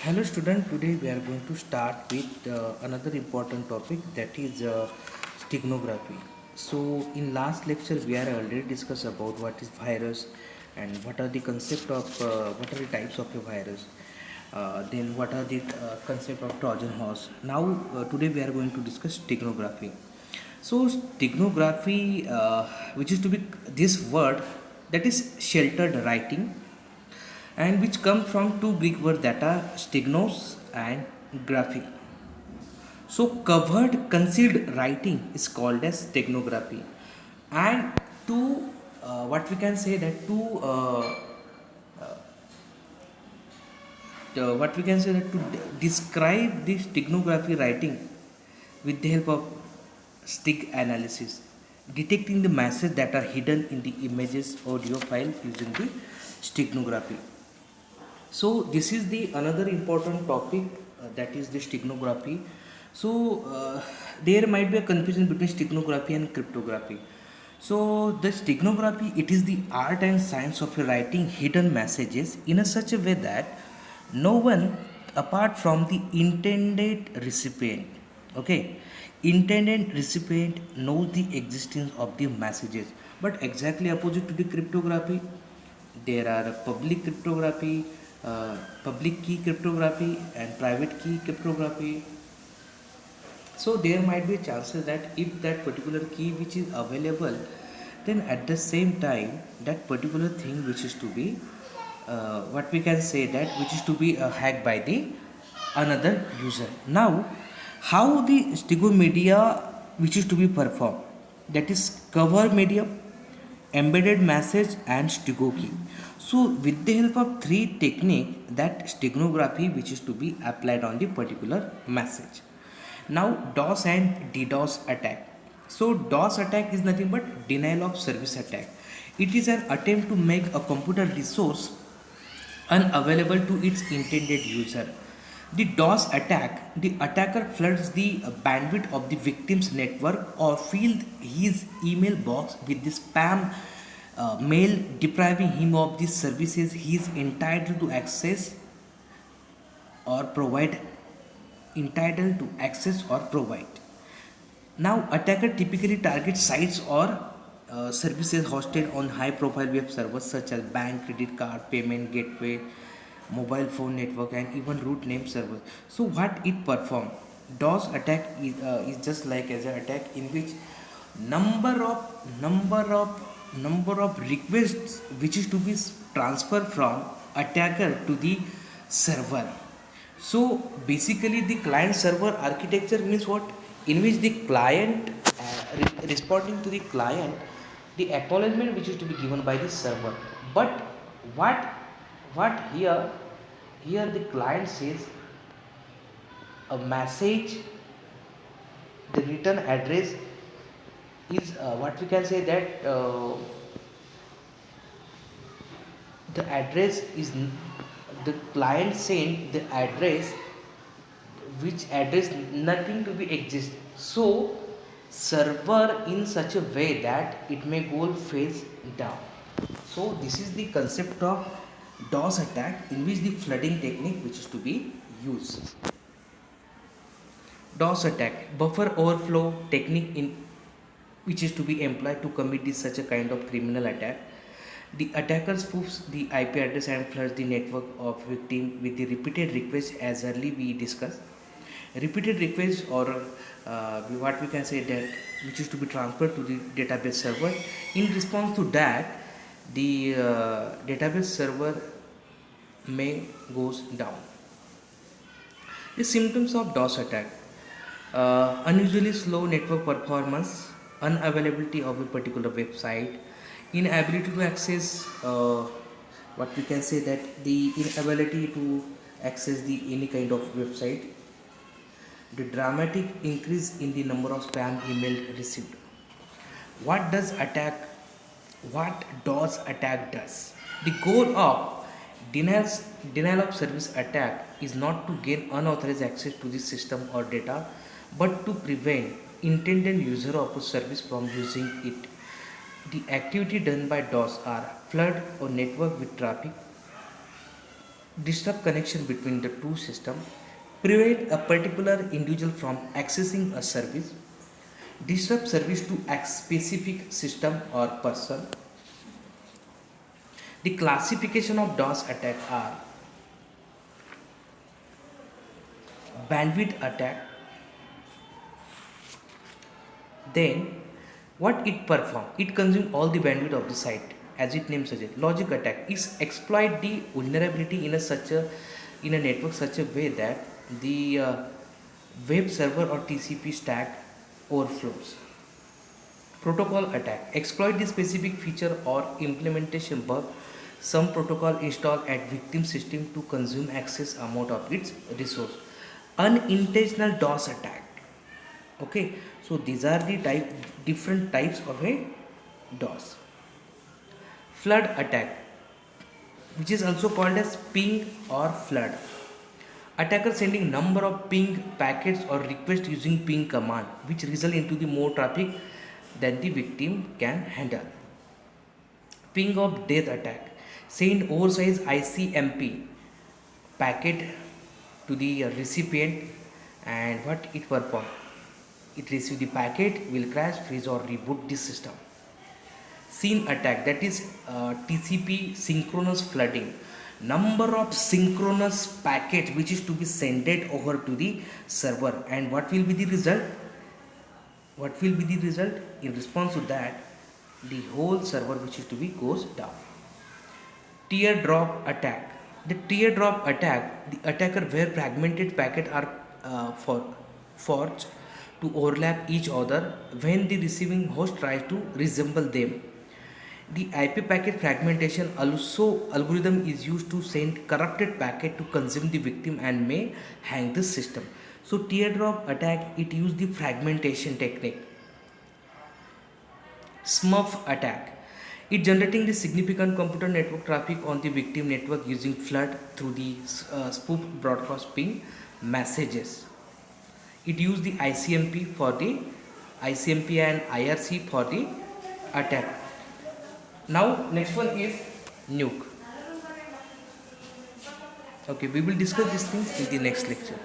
Hello student, today we are going to start with another important topic, that is steganography. So in last lecture we are already discussed about what is virus and what are the concept of what are the types of a virus. Then what are the concept of Trojan horse. Now today we are going to discuss steganography. So steganography, which is to be this word, that is sheltered writing, and which come from two Greek words that are stignos and graphy. So covered concealed writing is called as steganography, and to what we can say that to what we can say that to describe the steganography writing with the help of stig analysis, detecting the messages that are hidden in the images audio file using the steganography. So this is the another important topic, that is the steganography. So there might be a confusion between steganography and cryptography. So the steganography, it is the art and science of writing hidden messages in a such a way that no one apart from the intended recipient, okay, intended recipient knows the existence of the messages. But exactly opposite to the cryptography, there are public cryptography, public key cryptography and private key cryptography. So there might be chances that if that particular key which is available, then at the same time that particular thing which is to be what we can say that which is to be hacked by the another user. Now how the stegomedia which is to be performed, that is cover medium, embedded message and stego key. So with the help of three technique, that steganography which is to be applied on the particular message. Now DOS and DDoS attack. So DOS attack is nothing but denial of service attack. It is an attempt to make a computer resource unavailable to its intended user. The DOS attack, the attacker floods the bandwidth of the victim's network or fills his email box with the spam mail, depriving him of the services he is entitled to access or provide entitled to access or provide. Now, attacker typically targets sites or services hosted on high-profile web servers such as bank, credit card, payment gateway, mobile phone network, and even root name servers. So, what it performs? DOS attack is just like as an attack in which number of number of number of requests which is to be transferred from attacker to the server. So basically the client server architecture means what, in which the client responding to the client, the acknowledgement which is to be given by the server. But what here the client says a message, the return address is what we can say that the address is the client sent the address which address nothing to be exist. So server in such a way that it may go face down. So this is the concept of DOS attack, in which the flooding technique which is to be used. DOS attack, buffer overflow technique, in which is to be employed to commit this such a kind of criminal attack. The attacker spoofs the IP address and floods the network of victim with the repeated requests, as early we discussed. Repeated requests, or what we can say that which is to be transferred to the database server. In response to that, the database server may goes down. The symptoms of DOS attack: unusually slow network performance, unavailability of a particular website, inability to access what we can say that the inability to access the any kind of website, the dramatic increase in the number of spam email received. What does attack, what DOS attack does? The goal of denials, denial of service attack is not to gain unauthorized access to the system or data, but to prevent intended user of a service from using it. The activity done by DOS are flood or network with traffic, disrupt connection between the two systems, prevent a particular individual from accessing a service, disrupt service to a specific system or person. The classification of DOS attack are bandwidth attack. Then what it perform? It consumes all the bandwidth of the site, as its name suggests. Logic attack is exploit the vulnerability in a network such a way that the web server or TCP stack overflows. Protocol attack exploit the specific feature or implementation bug some protocol installed at victim system to consume excess amount of its resource. Unintentional DOS attack. Okay, so these are the different types of a DOS. Flood attack, which is also called as ping or flood. Attacker sending number of ping packets or requests using ping command, which result into the more traffic than the victim can handle. Ping of death attack, send oversized ICMP packet to the recipient, and what it perform? It receive the packet, will crash, freeze or reboot the system. Scene attack, that is TCP synchronous flooding. Number of synchronous packets which is to be sent over to the server, and what will be the result? What will be the result? In response to that, the whole server which is to be goes down. Teardrop attack. The teardrop attack, the attacker where fragmented packets are forged to overlap each other when the receiving host tries to resemble them. The IP packet fragmentation also algorithm is used to send corrupted packet to consume the victim and may hang the system. So teardrop attack, it use the fragmentation technique. Smurf attack, it generating the significant computer network traffic on the victim network using flood through the spoof broadcast ping messages. It use the ICMP for the ICMP and IRC for the attack. Now next one is nuke. Okay, we will discuss these things in the next lecture.